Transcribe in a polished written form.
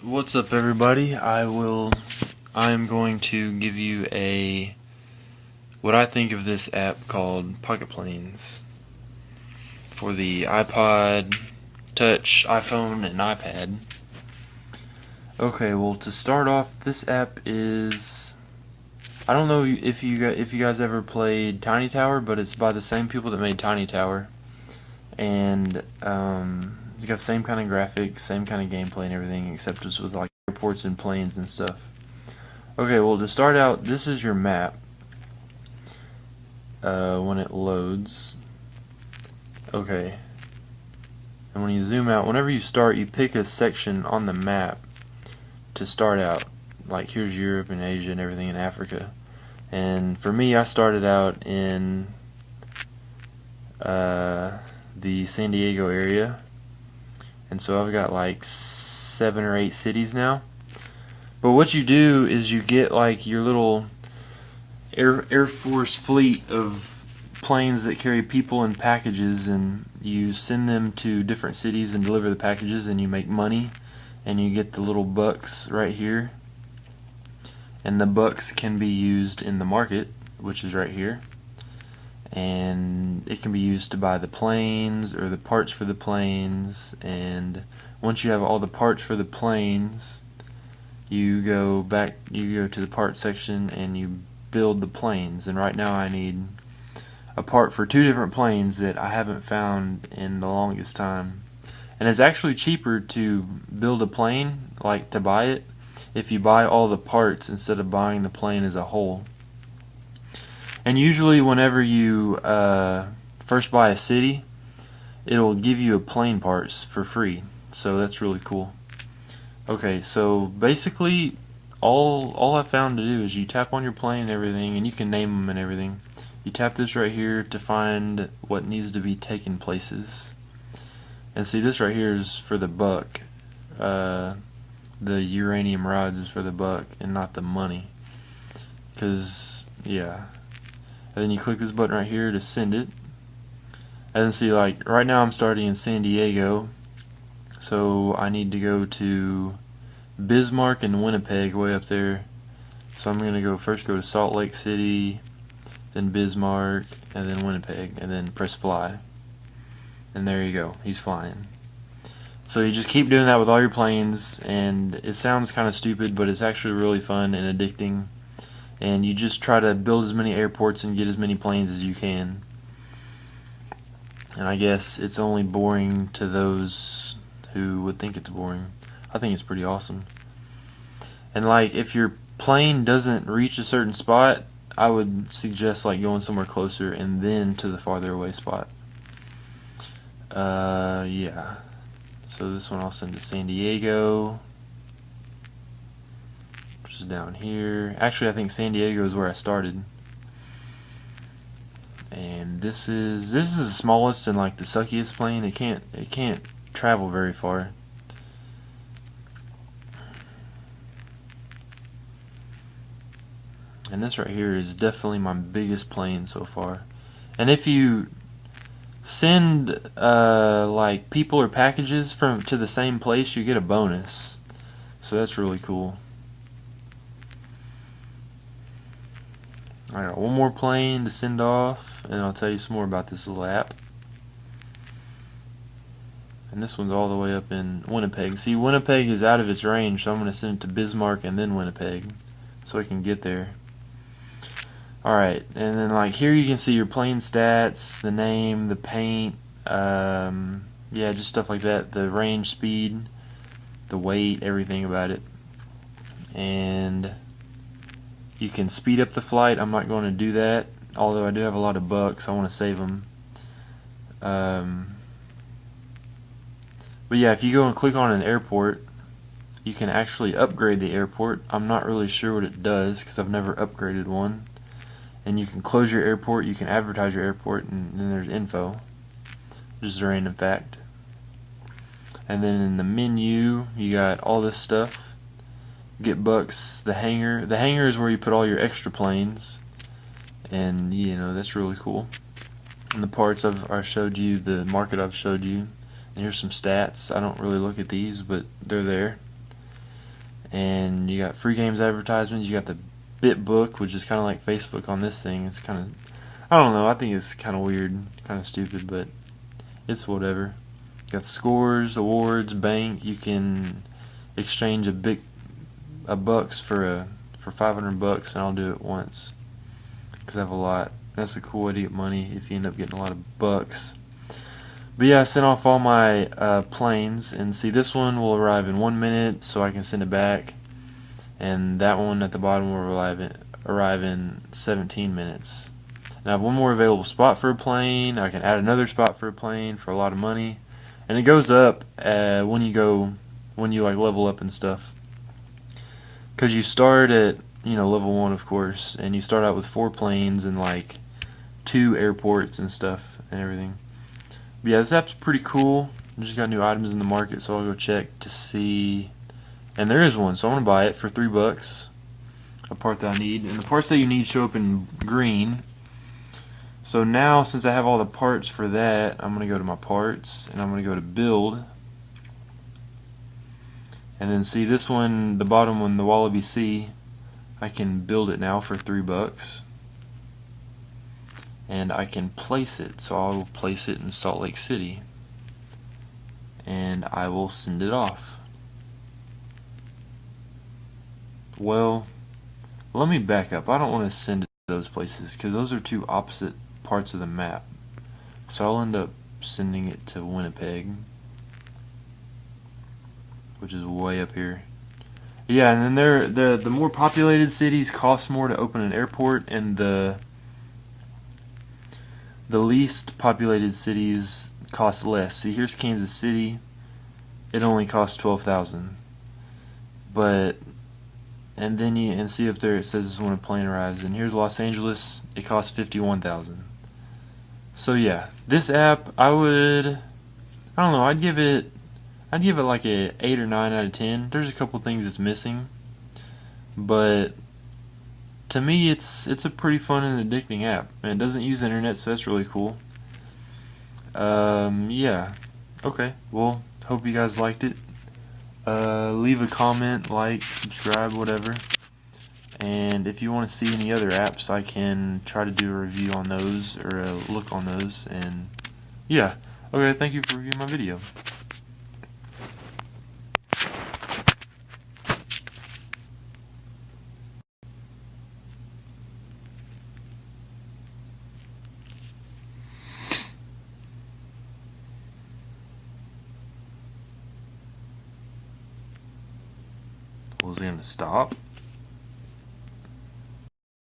What's up, everybody? I'm going to give you what I think of this app called Pocket Planes for the iPod Touch, iPhone, and iPad. Okay, well, to start off, this app is, I don't know if you guys ever played Tiny Tower, but it's by the same people that made Tiny Tower, and it's got the same kind of graphics, same kind of gameplay and everything, except it's with like airports and planes and stuff. Okay, well, to start out, this is your map when it loads. Okay, and when you zoom out, whenever you start, you pick a section on the map to start out. Like, here's Europe and Asia and everything in Africa. And for me, I started out in the San Diego area, and so I've got like 7 or 8 cities now. But what you do is you get like your little Air Force fleet of planes that carry people and packages, and you send them to different cities and deliver the packages, and you make money, and you get the little bucks right here. And the bucks can be used in the market, which is right here. And it can be used to buy the planes or the parts for the planes. And once you have all the parts for the planes, you go to the parts section and you build the planes. And right now I need a part for 2 different planes that I haven't found in the longest time. And it's actually cheaper to build a plane, like to buy it, if you buy all the parts instead of buying the plane as a whole. And usually whenever you first buy a city, it'll give you a plane parts for free. So that's really cool. Okay, so basically all I found to do is you tap on your plane and everything, and you can name them and everything. You tap this right here to find what needs to be taken places. And see, this right here is for the buck. The uranium rods is for the buck and not the money. Yeah. And then you click this button right here to send it. And then see, like, right now I'm starting in San Diego. So I need to go to Bismarck and Winnipeg way up there. So I'm going to first go to Salt Lake City, then Bismarck, and then Winnipeg, and then press fly. And there you go, he's flying. So you just keep doing that with all your planes, and it sounds kind of stupid, but it's actually really fun and addicting. And you just try to build as many airports and get as many planes as you can. And I guess it's only boring to those who would think it's boring. I think it's pretty awesome. And like, if your plane doesn't reach a certain spot, I would suggest like going somewhere closer and then to the farther away spot. Yeah. So this one I'll send to San Diego, which is down here. Actually, I think San Diego is where I started. And this is the smallest and like the suckiest plane. It can't travel very far. And this right here is definitely my biggest plane so far. And if you send like people or packages to the same place, you get a bonus. So that's really cool. I got one more plane to send off, and I'll tell you some more about this little app. And this one's all the way up in Winnipeg. See, Winnipeg is out of its range, so I'm going to send it to Bismarck and then Winnipeg so I can get there. Alright, and then like here you can see your plane stats, the name, the paint, yeah, just stuff like that, the range, speed, the weight, everything about it. And you can speed up the flight. I'm not going to do that, although I do have a lot of bucks. I want to save them. But yeah, if you go and click on an airport, you can actually upgrade the airport. I'm not really sure what it does because I've never upgraded one. And you can close your airport, you can advertise your airport, and then there's info, just a random fact. And then in the menu, you got all this stuff. Get bucks, the hangar. The hangar is where you put all your extra planes, and you know, that's really cool. And the parts I showed you, the market I've showed you. And here's some stats. I don't really look at these, but they're there. and you got free games advertisements. You got the BitBook, which is kind of like Facebook on this thing. It's kind of, I don't know, I think it's kind of weird, kind of stupid, but it's whatever. You got scores, awards, bank. You can exchange a bucks for $500, and I'll do it once because I have a lot. That's a cool way to get money if you end up getting a lot of bucks. But yeah, I sent off all my planes, and see, this one will arrive in 1 minute, so I can send it back, and that one at the bottom will arrive in 17 minutes. And I have one more available spot for a plane. I can add another spot for a plane for a lot of money, and it goes up when you like level up and stuff. Because you start at level 1, of course, and you start out with 4 planes and like 2 airports and stuff and everything. But yeah, this app's pretty cool. Just got new items in the market, so I'll go check to see. And there is one, so I'm gonna buy it for $3. A part that I need, and the parts that you need show up in green. So now, since I have all the parts for that, I'm gonna go to my parts, and I'm gonna go to build. And then see this one, the bottom one, the Wallaby C, I can build it now for $3. And I can place it, so I will place it in Salt Lake City, and I will send it off. Well, let me back up. I don't want to send it to those places because those are 2 opposite parts of the map, so I'll end up sending it to Winnipeg, which is way up here. Yeah, and then the more populated cities cost more to open an airport, and the least populated cities cost less. See, here's Kansas City. It only costs $12,000. And then you see up there it says this when a plane arrives. And here's Los Angeles. It costs $51,000. So yeah, this app I don't know. I'd give it like a 8 or 9 out of 10. There's a couple things it's missing, but to me, it's a pretty fun and addicting app, and it doesn't use internet, so that's really cool. Yeah. Okay. Well, hope you guys liked it. Leave a comment, like, subscribe, whatever. And if you want to see any other apps, I can try to do a review on those or a look on those. And yeah. Okay. Thank you for viewing my video. Was it going to stop?